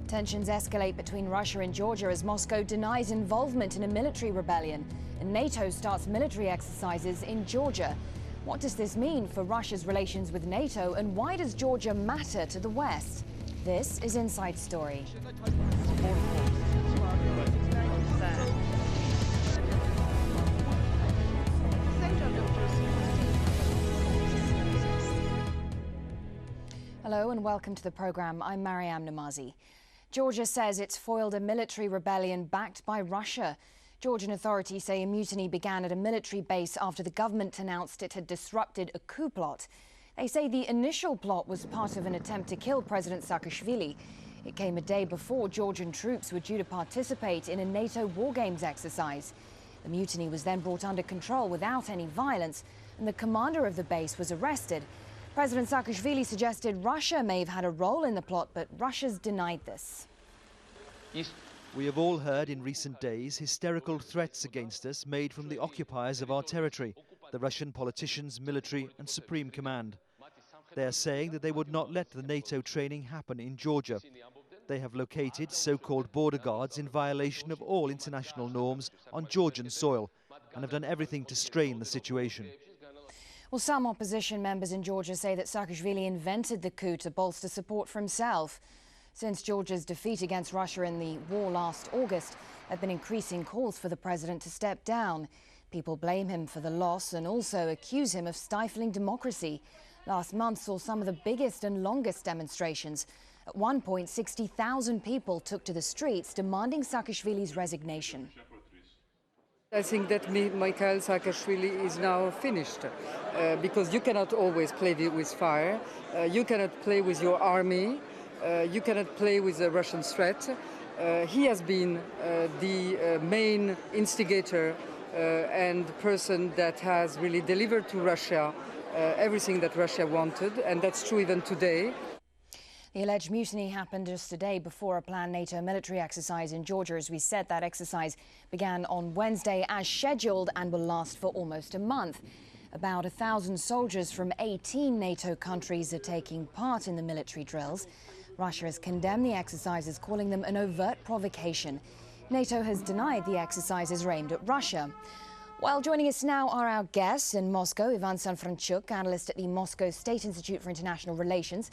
Tensions escalate between Russia and Georgia as Moscow denies involvement in a military rebellion, and NATO starts military exercises in Georgia. What does this mean for Russia's relations with NATO, and why does Georgia matter to the West? This is Inside Story. Hello and welcome to the program. I'm Mariam Namazi. Georgia says it's foiled a military rebellion backed by Russia. Georgian authorities say a mutiny began at a military base after the government announced it had disrupted a coup plot. They say the initial plot was part of an attempt to kill President Saakashvili. It came a day before Georgian troops were due to participate in a NATO war games exercise. The mutiny was then brought under control without any violence, and the commander of the base was arrested. President Saakashvili suggested Russia may have had a role in the plot, but Russia's denied this. We have all heard in recent days hysterical threats against us made from the occupiers of our territory, the Russian politicians, military and supreme command. They are saying that they would not let the NATO training happen in Georgia. They have located so-called border guards in violation of all international norms on Georgian soil and have done everything to strain the situation. Well, some opposition members in Georgia say that Saakashvili invented the coup to bolster support for himself. Since Georgia's defeat against Russia in the war last August, there have been increasing calls for the president to step down. People blame him for the loss and also accuse him of stifling democracy. Last month saw some of the biggest and longest demonstrations. At one point, 60,000 people took to the streets demanding Saakashvili's resignation. I think that Mikhail Saakashvili is now finished because you cannot always play with fire. You cannot play with your army. You cannot play with the Russian threat. He has been the main instigator and person that has really delivered to Russia everything that Russia wanted, and that's true even today. The alleged mutiny happened just a day before a planned NATO military exercise in Georgia. As we said, that exercise began on Wednesday as scheduled and will last for almost a month. About 1,000 soldiers from 18 NATO countries are taking part in the military drills. Russia has condemned the exercises, calling them an overt provocation. NATO has denied the exercises are aimed at Russia. Well, joining us now are our guests in Moscow, Ivan Sanfranchuk, analyst at the Moscow State Institute for International Relations.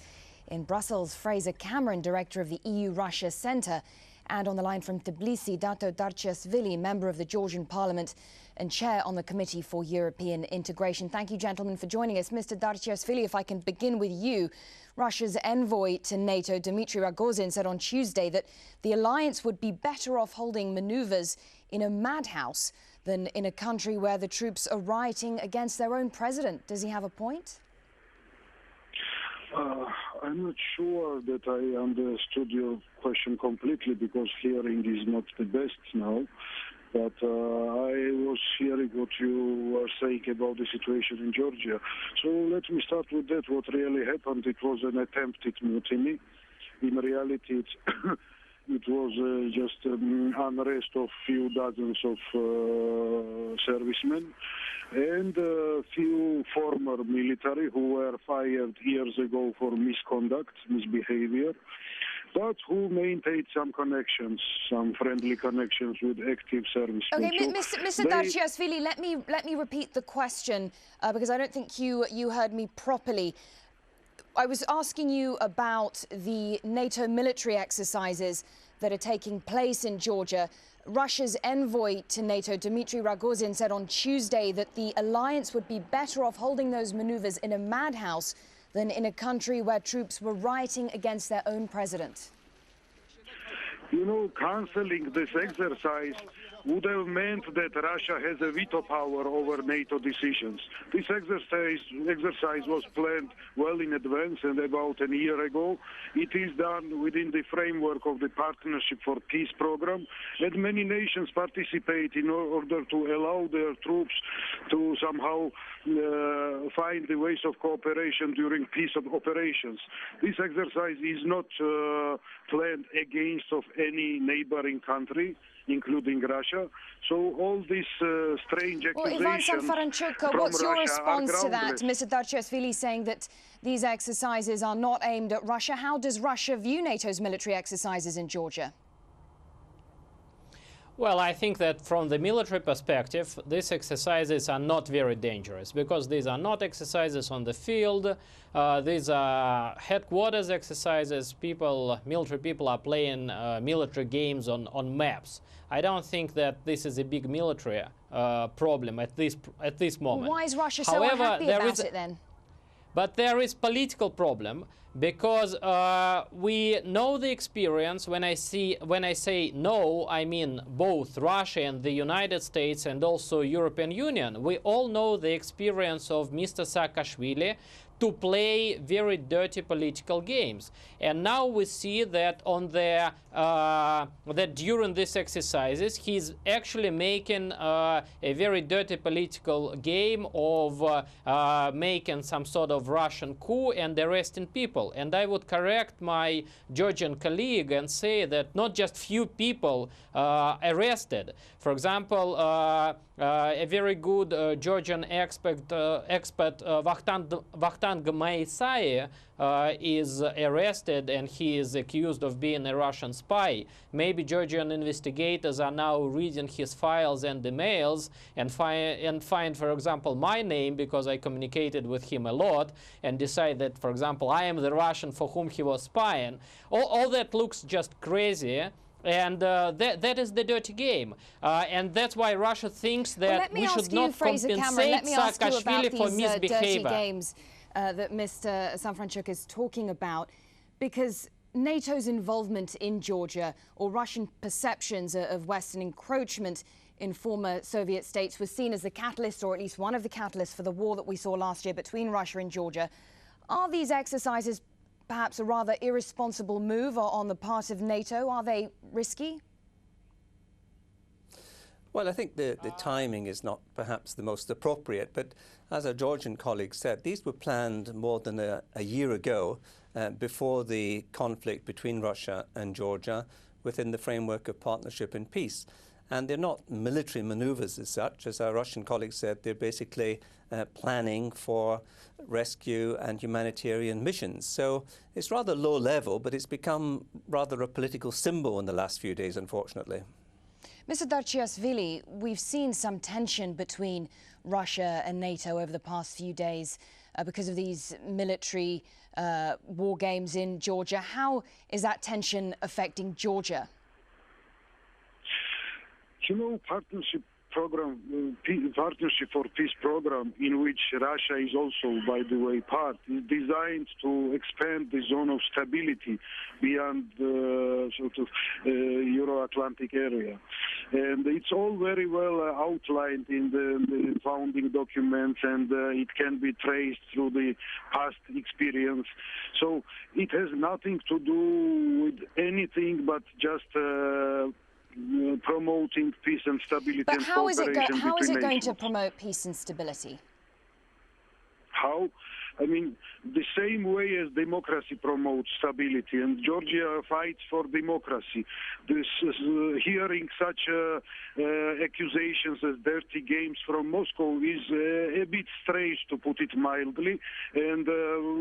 In Brussels, Fraser Cameron, director of the EU-Russia Centre. And on the line from Tbilisi, Nato Darchiashvili, member of the Georgian Parliament and chair on the Committee for European Integration. Thank you, gentlemen, for joining us. Mr. Darchiashvili, if I can begin with you. Russia's envoy to NATO, Dmitry Rogozin, said on Tuesday that the alliance would be better off holding manoeuvres in a madhouse than in a country where the troops are rioting against their own president. Does he have a point? I'm not sure that I understood your question completely because hearing is not the best now. But I was hearing what you were saying about the situation in Georgia. So let me start with that. What really happened, it was an attempted mutiny. In reality, it was just unrest of few dozens of servicemen and a few former military who were fired years ago for misconduct, misbehavior, but who maintained some connections, some friendly connections with active servicemen. Okay, Mr. Darchiashvili, let me repeat the question because I don't think you heard me properly. I was asking you about the NATO military exercises that are taking place in Georgia. Russia's envoy to NATO, Dmitry Rogozin, said on Tuesday that the alliance would be better off holding those maneuvers in a madhouse than in a country where troops were rioting against their own president. You know, cancelling this exercise would have meant that Russia has a veto power over NATO decisions. This exercise was planned well in advance and about a year ago. It is done within the framework of the Partnership for Peace program, and many nations participate in order to allow their troops to somehow find the ways of cooperation during peace operations. This exercise is not planned against of any neighboring country. including Russia. So all these strange accusations Ivan Sanfaranchuk, what's your response to that? Mr. Darcheshvili saying that these exercises are not aimed at Russia. How does Russia view NATO's military exercises in Georgia? Well, I think that from the military perspective, these exercises are not very dangerous because these are not exercises on the field. These are headquarters exercises. Military people are playing military games on maps. I don't think that this is a big military problem at this moment. Why is Russia so unhappy about it then? But there is political problem because we know the experience. When I say no, I mean both Russia and the United States and also European Union. We all know the experience of Mr. Saakashvili to play very dirty political games. And now we see that that during these exercises, he's actually making a very dirty political game of making some sort of Russian coup and arresting people. And I would correct my Georgian colleague and say that not just few people arrested. For example, a very good Georgian expert Vakhtang Maisai is arrested, and he is accused of being a Russian spy. Maybe Georgian investigators are now reading his files and emails and find, for example, my name because I communicated with him a lot, and decide that, for example, I am the Russian for whom he was spying. All that looks just crazy. And that is the dirty game. And that's why Russia thinks that we should not compensate Saakashvili for misbehavior. Dirty games that Mr. Sanfaranchuk is talking about, because NATO's involvement in Georgia, or Russian perceptions of Western encroachment in former Soviet states, was seen as the catalyst, or at least one of the catalysts, for the war that we saw last year between Russia and Georgia. Are these exercises perhaps a rather irresponsible move on the part of NATO? Are they risky? Well, I think the timing is not perhaps the most appropriate, but as our Georgian colleague said, these were planned more than a year ago, before the conflict between Russia and Georgia, within the framework of partnership and peace. And they're not military maneuvers as such. As our Russian colleague said, they're basically planning for rescue and humanitarian missions. So it's rather low level, but it's become rather a political symbol in the last few days, unfortunately. Mr. Darcheshvili, we've seen some tension between Russia and NATO over the past few days because of these military war games in Georgia. How is that tension affecting Georgia? You know, partnership for peace program, in which Russia is also, by the way, part, is designed to expand the zone of stability beyond the Euro-Atlantic area. And it's all very well outlined in the founding documents, and it can be traced through the past experience. So it has nothing to do with anything but just promoting peace and stability. But and how is it going nations. to promote peace and stability? How? I mean, the same way as democracy promotes stability, and Georgia fights for democracy. This hearing such accusations as dirty games from Moscow is a bit strange, to put it mildly. And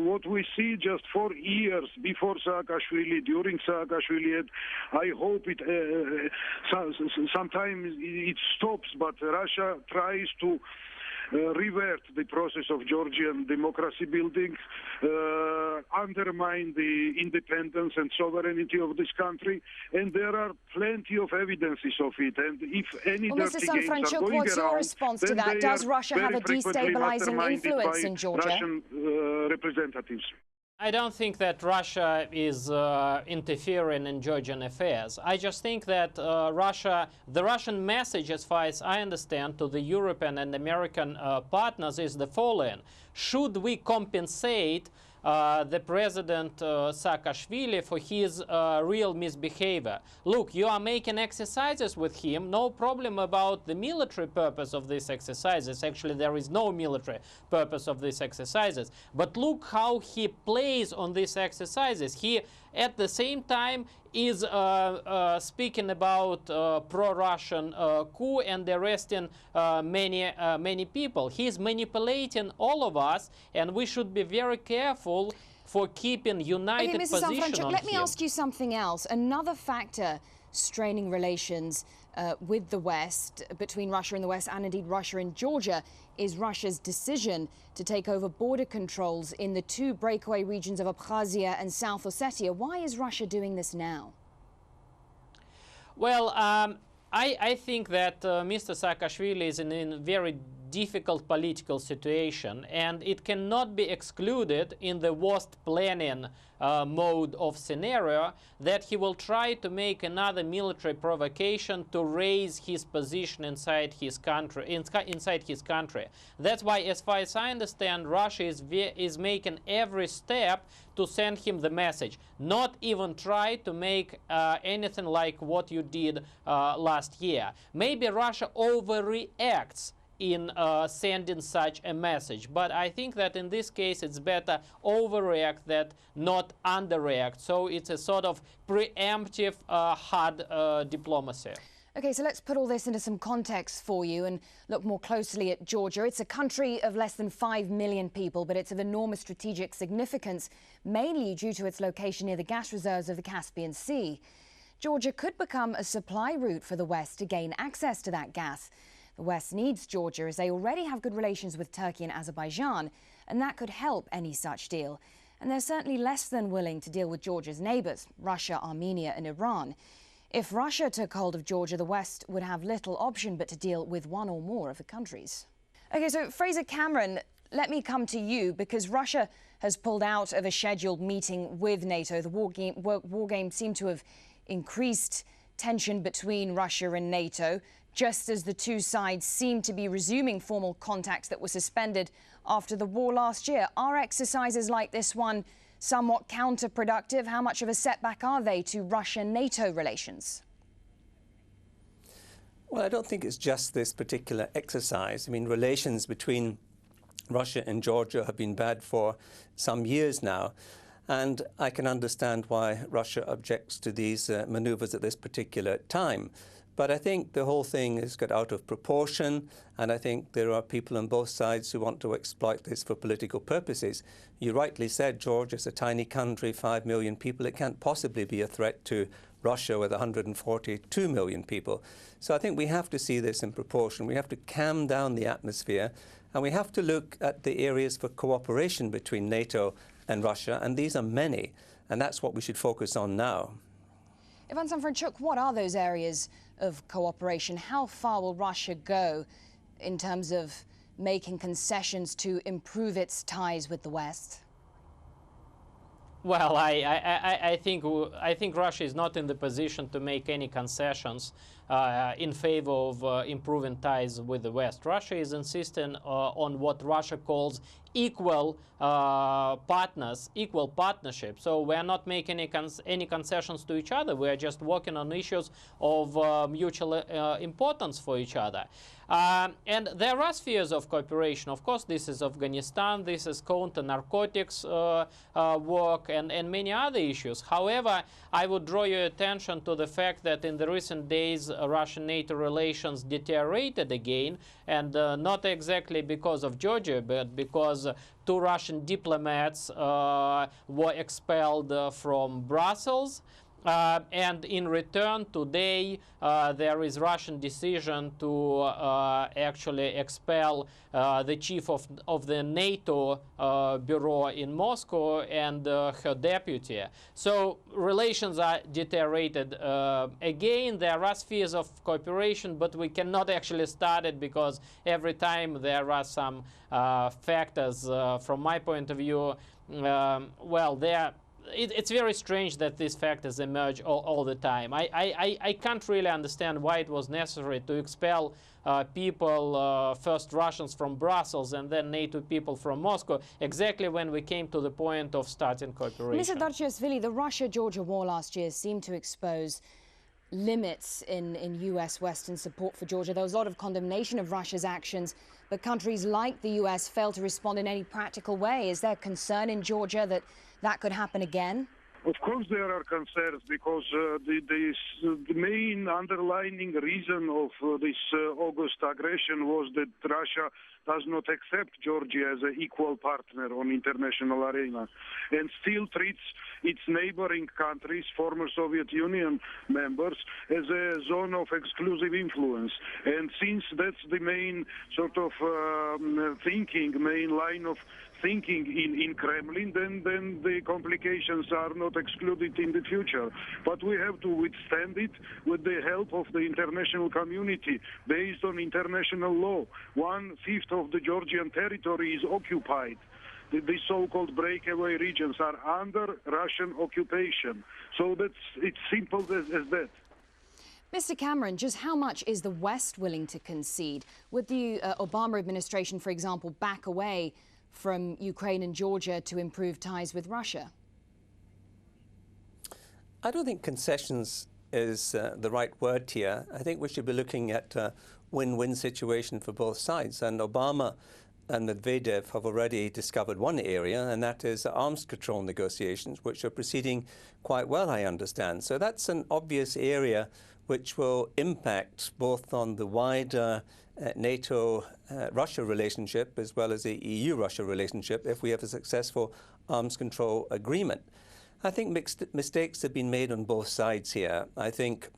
what we see just 4 years before Saakashvili, during Saakashvili, and I hope it sometimes it stops, but Russia tries to revert the process of Georgian democracy building, undermine the independence and sovereignty of this country, and there are plenty of evidences of it. And if any dirty games are going what's your around, response to that? Does Russia have a destabilizing influence in Georgia? Russian representatives. I don't think that Russia is interfering in Georgian affairs. I just think that the Russian message, as far as I understand, to the European and American partners is the following. Should we compensate the President Saakashvili for his real misbehavior? Look, you are making exercises with him, no problem about the military purpose of these exercises. Actually, there is no military purpose of these exercises. But look how he plays on these exercises. He at the same time is speaking about pro-Russian coup and arresting many people. He's manipulating all of us, and we should be very careful for keeping united position on let me him. ask you something else. Another factor straining relations with the West, between Russia and the West, and indeed Russia and Georgia, is Russia's decision to take over border controls in the two breakaway regions of Abkhazia and South Ossetia. Why is Russia doing this now? Well, I think that Mr. Saakashvili is in a very difficult political situation, and it cannot be excluded in the worst planning mode of scenario that he will try to make another military provocation to raise his position inside his country. That's why, as far as I understand, Russia is making every step to send him the message. Not even try to make anything like what you did last year. Maybe Russia overreacts in sending such a message. But I think that in this case it's better overreact than not underreact. So it's a sort of preemptive hard diplomacy. Okay, so let's put all this into some context for you and look more closely at Georgia. It's a country of less than 5 million people, but it's of enormous strategic significance, mainly due to its location near the gas reserves of the Caspian Sea. Georgia could become a supply route for the West to gain access to that gas. The West needs Georgia as they already have good relations with Turkey and Azerbaijan, and that could help any such deal. And they're certainly less than willing to deal with Georgia's neighbours, Russia, Armenia and Iran. If Russia took hold of Georgia, the West would have little option but to deal with one or more of the countries. OK, so Fraser Cameron, let me come to you, because Russia has pulled out of a scheduled meeting with NATO. The war game seemed to have increased tension between Russia and NATO, just as the two sides seem to be resuming formal contacts that were suspended after the war last year. Are exercises like this one somewhat counterproductive? How much of a setback are they to Russia-NATO relations? Well, I don't think it's just this particular exercise. I mean, relations between Russia and Georgia have been bad for some years now. And I can understand why Russia objects to these maneuvers at this particular time. But I think the whole thing has got out of proportion, and I think there are people on both sides who want to exploit this for political purposes. You rightly said, Georgia is a tiny country, 5 million people. It can't possibly be a threat to Russia with 142 million people. So I think we have to see this in proportion. We have to calm down the atmosphere, and we have to look at the areas for cooperation between NATO and Russia, and these are many, and that's what we should focus on now. Ivan Sanfranchuk, what are those areas of cooperation? How far will Russia go in terms of making concessions to improve its ties with the West? Well, I think Russia is not in the position to make any concessions in favor of improving ties with the West. Russia is insisting on what Russia calls equal partners, equal partnership. So we are not making any concessions to each other. We are just working on issues of mutual importance for each other. And there are spheres of cooperation. Of course, this is Afghanistan, this is counter-narcotics work, and many other issues. However, I would draw your attention to the fact that in the recent days, Russian-NATO relations deteriorated again, and not exactly because of Georgia, but because two Russian diplomats were expelled from Brussels. And in return, today, there is Russian decision to actually expel the chief of the NATO bureau in Moscow and her deputy. So relations are deteriorated. Again, there are spheres of cooperation, but we cannot actually start it because every time there are some factors, from my point of view, well, it's very strange that these factors emerge all the time. I can't really understand why it was necessary to expel people, first Russians from Brussels and then NATO people from Moscow, exactly when we came to the point of starting cooperation. Mr. Darchevsvili, the Russia-Georgia war last year seemed to expose limits in US Western support for Georgia. There was a lot of condemnation of Russia's actions, but countries like the US failed to respond in any practical way. Is there concern in Georgia that that could happen again? Of course, there are concerns because the main underlining reason of this August aggression was that Russia does not accept Georgia as an equal partner on international arena and still treats its neighboring countries, former Soviet Union members, as a zone of exclusive influence. And since that's the main sort of main line of thinking in Kremlin, then the complications are not excluded in the future. But we have to withstand it with the help of the international community based on international law. 1/5 of the Georgian territory is occupied. The so-called breakaway regions are under Russian occupation. So it's simple as that. Mr. Cameron, just how much is the West willing to concede? Would the Obama administration, for example, back away from Ukraine and Georgia to improve ties with Russia? I don't think concessions is the right word here. I think we should be looking at a win-win situation for both sides. And Obama and Medvedev have already discovered one area, and that is arms control negotiations, which are proceeding quite well, I understand. So that's an obvious area which will impact both on the wider NATO-Russia relationship as well as the EU-Russia relationship if we have a successful arms control agreement. I think mistakes have been made on both sides here. I think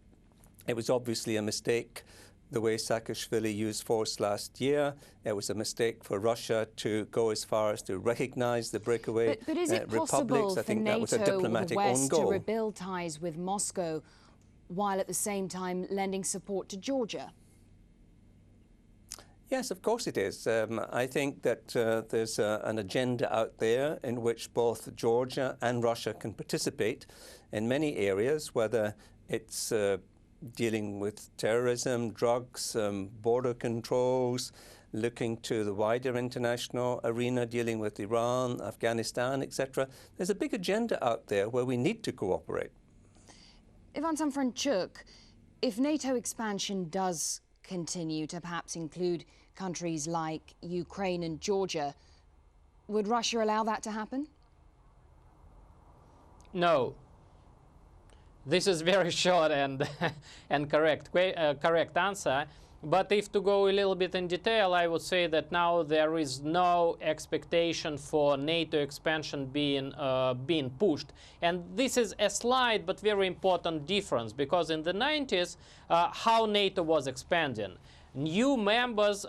it was obviously a mistake the way Saakashvili used force last year. It was a mistake for Russia to go as far as to recognize the breakaway but is it republics. I think that was a diplomatic the own West goal. to rebuild ties with Moscow while at the same time lending support to Georgia? Yes, of course it is. I think that there's an agenda out there in which both Georgia and Russia can participate in many areas, whether it's dealing with terrorism, drugs, border controls, looking to the wider international arena, dealing with Iran, Afghanistan, etc. There's a big agenda out there where we need to cooperate. Ivan Sanfranchuk, if NATO expansion does continue to perhaps include countries like Ukraine and Georgia, would Russia allow that to happen? No. This is very short and correct answer. But if to go a little bit in detail, I would say that now there is no expectation for NATO expansion being pushed. And this is a slight but very important difference, because in the 90s, how NATO was expanding. New members,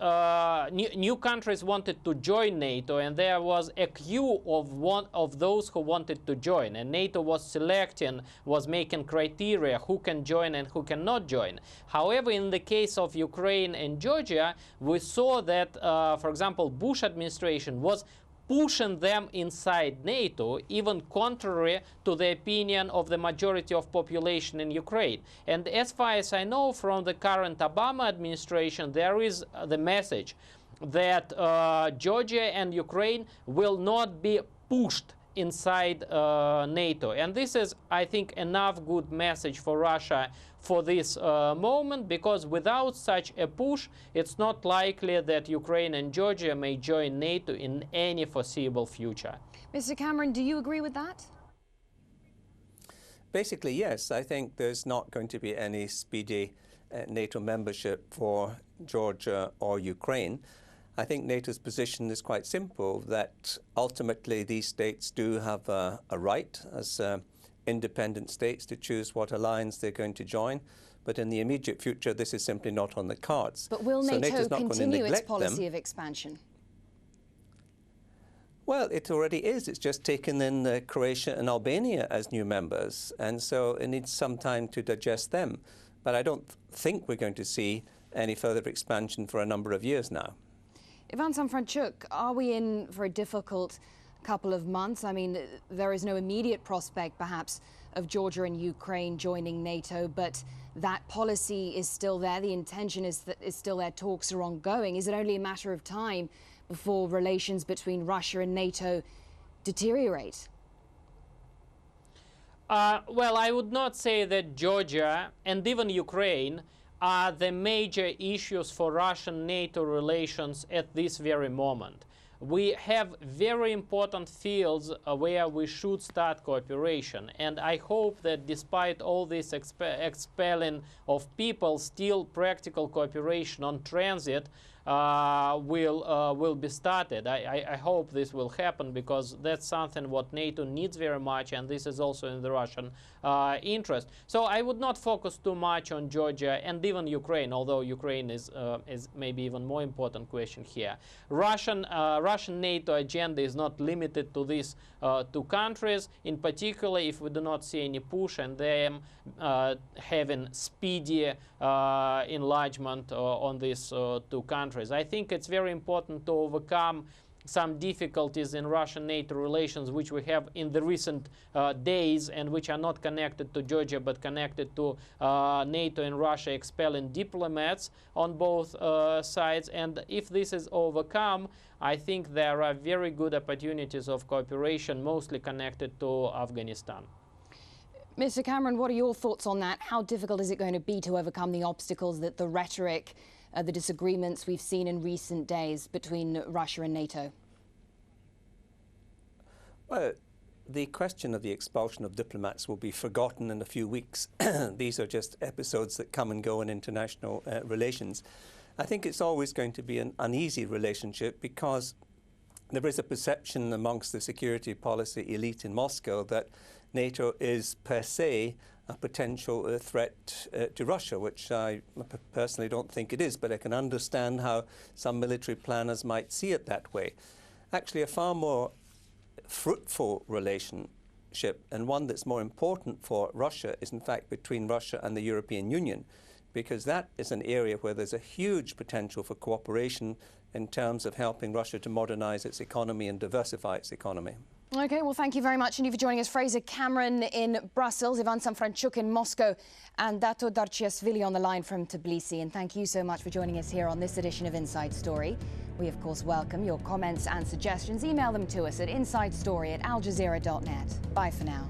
new countries wanted to join NATO, and there was a queue of those who wanted to join, and NATO was making criteria who can join and who cannot join. However, in the case of Ukraine and Georgia, we saw that, for example, Bush administration was pushing them inside NATO, even contrary to the opinion of the majority of population in Ukraine. And as far as I know from the current Obama administration, there is the message that Georgia and Ukraine will not be pushed inside NATO. And this is, I think, enough good message for Russia for this moment, because without such a push, it's not likely that Ukraine and Georgia may join NATO in any foreseeable future. Mr. Cameron, do you agree with that? Basically, yes. I think there's not going to be any speedy NATO membership for Georgia or Ukraine. I think NATO's position is quite simple, that ultimately these states do have a right as independent states to choose what alliance they're going to join. But in the immediate future, this is simply not on the cards. But will so NATO continue its policy them. of expansion? Well, it already is. It's just taken in Croatia and Albania as new members. And so it needs some time to digest them. But I don't think we're going to see any further expansion for a number of years now. Ivan Sanfranchuk, are we in for a difficult couple of months? I mean, there is no immediate prospect, perhaps, of Georgia and Ukraine joining NATO, but that policy is still there. The intention is still there. Talks are ongoing. Is it only a matter of time before relations between Russia and NATO deteriorate? Well, I would not say that Georgia and even Ukraine are the major issues for Russian-NATO relations at this very moment. we have very important fields where we should start cooperation. And I hope that despite all this expelling of people, still practical cooperation on transit will be started. I hope this will happen, because that's something what NATO needs very much, and this is also in the Russian interest. So I would not focus too much on Georgia and even Ukraine, although Ukraine is maybe even more important question here. Russian NATO agenda is not limited to these two countries. In particular, if we do not see any push and them having speedy enlargement on these two countries. I think it's very important to overcome some difficulties in Russian-NATO relations which we have in the recent days, and which are not connected to Georgia but connected to NATO and Russia expelling diplomats on both sides. And if this is overcome, I think there are very good opportunities of cooperation, mostly connected to Afghanistan. Mr. Cameron, what are your thoughts on that? How difficult is it going to be to overcome the obstacles, that the rhetoric, the disagreements we've seen in recent days between Russia and NATO? Well, the question of the expulsion of diplomats will be forgotten in a few weeks. These are just episodes that come and go in international relations. I think it's always going to be an uneasy relationship, because there is a perception amongst the security policy elite in Moscow that NATO is per se a potential threat to Russia, which I personally don't think it is, but I can understand how some military planners might see it that way. Actually, a far more fruitful relationship, and one that's more important for Russia, is in fact between Russia and the European Union, because that is an area where there's a huge potential for cooperation in terms of helping Russia to modernize its economy and diversify its economy. OK, well, thank you very much indeed for joining us. Fraser Cameron in Brussels, Ivan Sanfranchuk in Moscow, and Dato Darchiashvili on the line from Tbilisi. And thank you so much for joining us here on this edition of Inside Story. We, of course, welcome your comments and suggestions. Email them to us at insidestory@aljazeera.net. Bye for now.